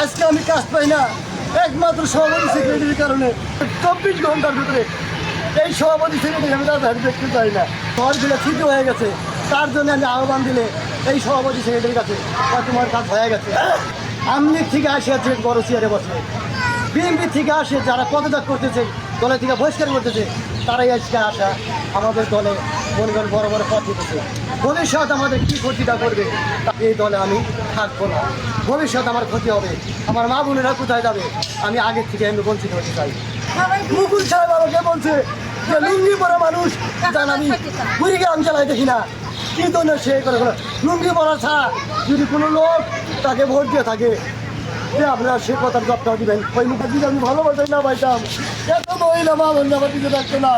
আজকে আমি কাজ পাই না একমাত্র সভাপতি সেক্রেটারির কারণে। 24 ঘন্টার ভিতরে এই সভাপতি সেক্রেটারি আমি তার দেখতে চাই না। ঘরগুলো ঠিকই হয়ে গেছে, তার জন্য আমি আহ্বান দিলে এই সভাপতি সেক্রেটারির কাছে তোমার কাজ হয়ে গেছে। আমলিগ থেকে আসে বড় চেয়ারে বসে, বিএনপি থেকে আসে যারা পদত্যাগ করতেছে, দলে থেকে বহিষ্কার করতেছে, তারাই আজকে আসা আমাদের দলে মনে করেন বড় বড় পদ দিতেছে। ভবিষ্যৎ আমাদের কী ক্ষতিটা করবে এই দলে আমি থাকবো না। ভবিষ্যৎ আমার ক্ষতি হবে, আমার মা বোনেরা কোথায় যাবে, আমি আগের থেকে আমি বঞ্চিত হতে চাই। মুকুল সাহেব আমাকে বলছে যে লুঙ্গি পরা মানুষ জান আমি কুড়িগ্রাম জেলায় দেখি না, কী জন্য সে করে লুঙ্গি পরা ছাড়া যদি কোনো লোক তাকে ভোট দিয়ে থাকে যে আপনারা সে কথার জবটাও দিবেন। ওই মুখে দিকে আমি ভালোবাসাই না পাইতাম, এত মহিলা মা বন্ধু আমার দিকে থাকতো না।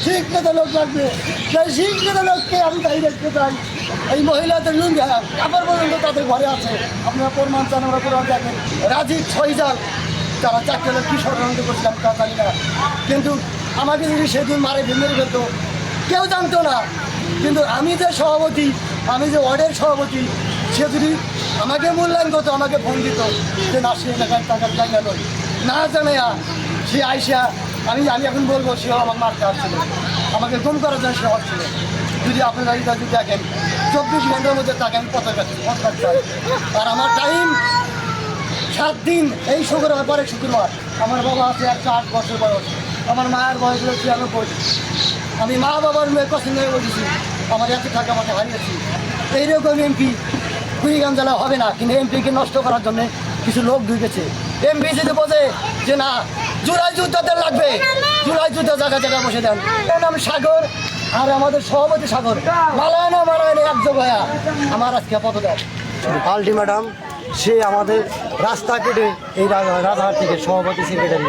শিক্ষিত লোক লাগবে, সেই শিক্ষিত লোককে আমি তাই দেখতে চাই। এই মহিলাদের লুঙ্গি আবার পর্যন্ত তাদের ঘরে আছে, আপনারা প্রমাণ চান, আমরা প্রমাণ দেখেন। রাজীব ছয়জাল যারা 4 লোক কী ষড়যন্ত্র করছিলাম তা জানি না, কিন্তু আমাকে যদি সেদিন মারে মেরে ফেলতো কেউ জানতো না। কিন্তু আমি যে সভাপতি, আমি যে ওয়ার্ডের সভাপতি, সে যদি আমাকে মূল্যায়ন করতো, আমাকে ফোন দিত যে না সে এলাকায় টাকার জায়গা নয়, না জানে সে আইসা আমি এখন বলবো সেও আমার মারতে আসছিল, আমাকে গুম করার জন্য সে হচ্ছিল। যদি আপনারা এটা যদি দেখেন 24 ঘন্টার মধ্যে তাকে আমি পতাকা চাই। আর আমার টাইম 7 দিন। এই শুক্রবার পরে শুক্রবার আমার বাবা আছে 108 বছর বয়স, আমার মায়ের বয়স হলো 93। আমি মা বাবার মেয়ে পছন্দ হয়ে বলেছি, আমার এত টাকা আমাকে হারিয়েছি। এইরকম এমপি কুড়িগ্রাম জেলা হবে না, কিন্তু এমপিকে নষ্ট করার জন্য কিছু লোক ঢুকেছে। এমপি যদি বোঝে যে না জুলাই যুদ্ধদের লাগবে, জুলাই যুদ্ধ জায়গা জায়গায় বসে দেন। এর নাম সাগর, আর আমাদের সভাপতি সাগর মালায়নে একযোগ হয়ে আমার আজকে পদত্যাগ। আলটিমেটাম সে আমাদের রাস্তা কেটে এই রাজাহাট থেকে সভাপতি সেক্রেটারি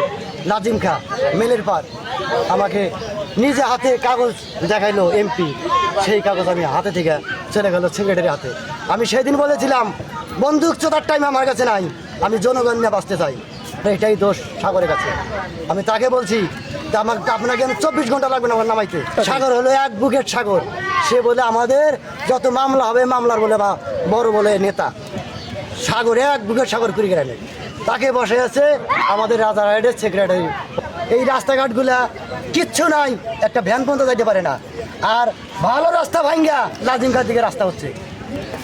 নাজিম খা মেলের পার আমাকে নিজে হাতে কাগজ দেখাইলো এমপি, সেই কাগজ আমি হাতে থেকে চলে গেল সেক্রেটারির হাতে। আমি সেদিন বলেছিলাম বন্দুক চোদার টাইম আমার কাছে নাই, আমি জনগণ নিয়ে বাঁচতে চাই। এটাই দোষ সাগরের কাছে। আমি তাকে বলছি আপনাকে আমি 24 ঘন্টা লাগবে না আমার নামাইতে। সাগর হলো এক বুকের সাগর, সে বলে আমাদের যত মামলা হবে মামলার বলে বা বড় বলে নেতা। সাগর এক বুকের সাগর কুড়িগ্রামে, তাকে বসে আছে আমাদের রাজারহাটের সেক্রেটারি। এই রাস্তাঘাটগুলা কিচ্ছু নাই, একটা ভ্যান পর্যন্ত যাইতে পারে না। আর ভালো রাস্তা ভাঙ্গা নাজিমখার দিকে রাস্তা হচ্ছে,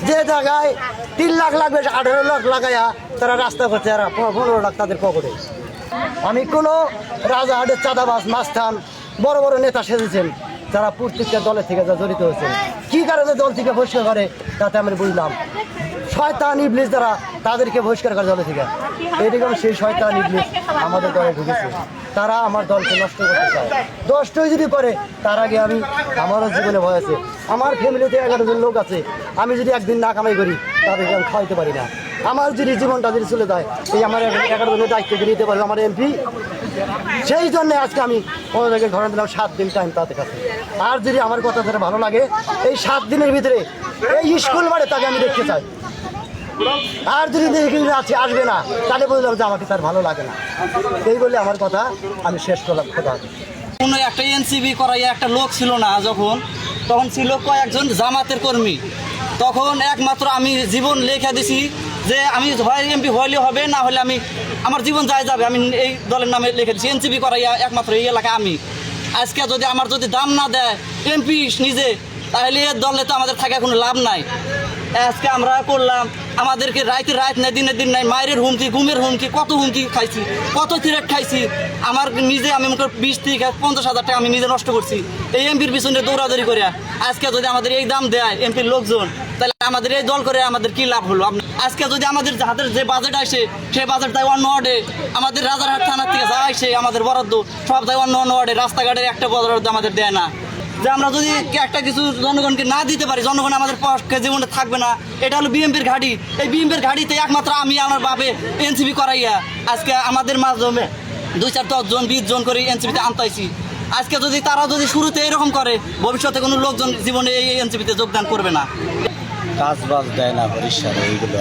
যে জায়গায় 3 লাখ লাগবে 18 লাখ লাগাইয়া তারা রাস্তা করছে, আর 15 লাখ তাদের পকেটে। আমি কোনো রাজারহাটের চাঁদাবাজ মাস্তান বড় বড় নেতা সেজেছেন যারা প্রত্যেকটা দলের থেকে যা জড়িত হয়েছেন, কী কারণে দল থেকে বহিষ্কার করে তাতে আমি বুঝলাম। শয়তান ইবলিস যারা তাদেরকে বহিষ্কার করে দলে থেকে, এরকম সেই শয়তান ইবলিস আমাদের দলে ঢুকেছে। তারা আমার দলকে নষ্ট করতে চায়। দশটাই যদি করে তার আগে আমারও জীবনে ভয় আছে। আমার ফ্যামিলিতে 11 জন লোক আছে, আমি যদি একদিন না কামাই করি তাদেরকে আমি খাওয়াইতে পারি না। আমার যদি জীবনটা যদি চলে যায়, এই আমার 11 জনের দায়িত্ব নিতে পারবে আমার এমপি। সেই জন্যে আজকে আমি ওদেরকে ধরে দিলাম 7 দিন টাইম তাদের কাছে। আর যদি আমার কথা ধরে ভালো লাগে, এই 7 দিনের ভিতরে এই স্কুল মাঠে তাকে আমি দেখতে চাই। আর যদি দেখি আছে আসবে না, তাহলে বললাম যে আমাকে তার ভালো লাগে না। এই বলে আমার কথা আমি শেষ করলাম। কথা কোনো একটা এনসিবি করাইয়া একটা লোক ছিল না, তখন ছিল কয়েকজন জামাতের কর্মী। তখন একমাত্র আমি জীবন লেখা দিছি যে আমি হয় এমপি হইলে হবে, না হলে আমি আমার জীবন যায় যাবে। আমি এই দলের নামে লিখে দিচ্ছি এনসিবি করাইয়া একমাত্র এই এলাকায় আমি। আজকে যদি আমার যদি দাম না দেয় এমপি নিজে, তাহলে এর দলে তো আমাদের থাকা কোনো লাভ নাই। আজকে আমরা করলাম, আমাদেরকে রাত নাই দিনের দিন নাই, মায়ের হুমকি ঘুমের হুমকি, কত হুমকি খাইছি, কত থ্রেট খাইছি। আমার নিজে আমি 20 থেকে 50 হাজার টাকা আমি নিজে নষ্ট করছি এই এমপির পিছনে দৌড়াদৌড়ি করে। আজকে যদি আমাদের এই দাম দেয় এমপির লোকজন, তাহলে আমাদের এই দল করে আমাদের কি লাভ হলো? আজকে যদি আমাদের হাতের যে বাজেট আসে সেই বাজেট দেয় অন্য ওয়ার্ডে, আমাদের রাজারহাট থানার থেকে যা আসে আমাদের বরাদ্দ সব দেয় অন্য ওয়ার্ডে, রাস্তাঘাটের একটা বরাদ্দ আমাদের দেয় না। যে আমরা যদি একটা কিছু জনগণকে না দিতে পারি, জনগণ আমাদের পক্ষে জীবনে থাকবে না। এটা হলো বিএমপির ঘাঁটি। এই বিএমপির ঘাঁটিতে একমাত্র আমি আমার বাপে এনসিপি করাইয়া আজকে আমাদের মাধ্যমে 2, 4, 10 জন 20 জন করে এনসিপিতে আনতাইছি। আজকে যদি তারা যদি শুরুতে এরকম করে, ভবিষ্যতে কোনো লোকজন জীবনে এই এনসিপিতে যোগদান করবে না। কাজ বাজ দেয় না, পরিষ্কার এইগুলো।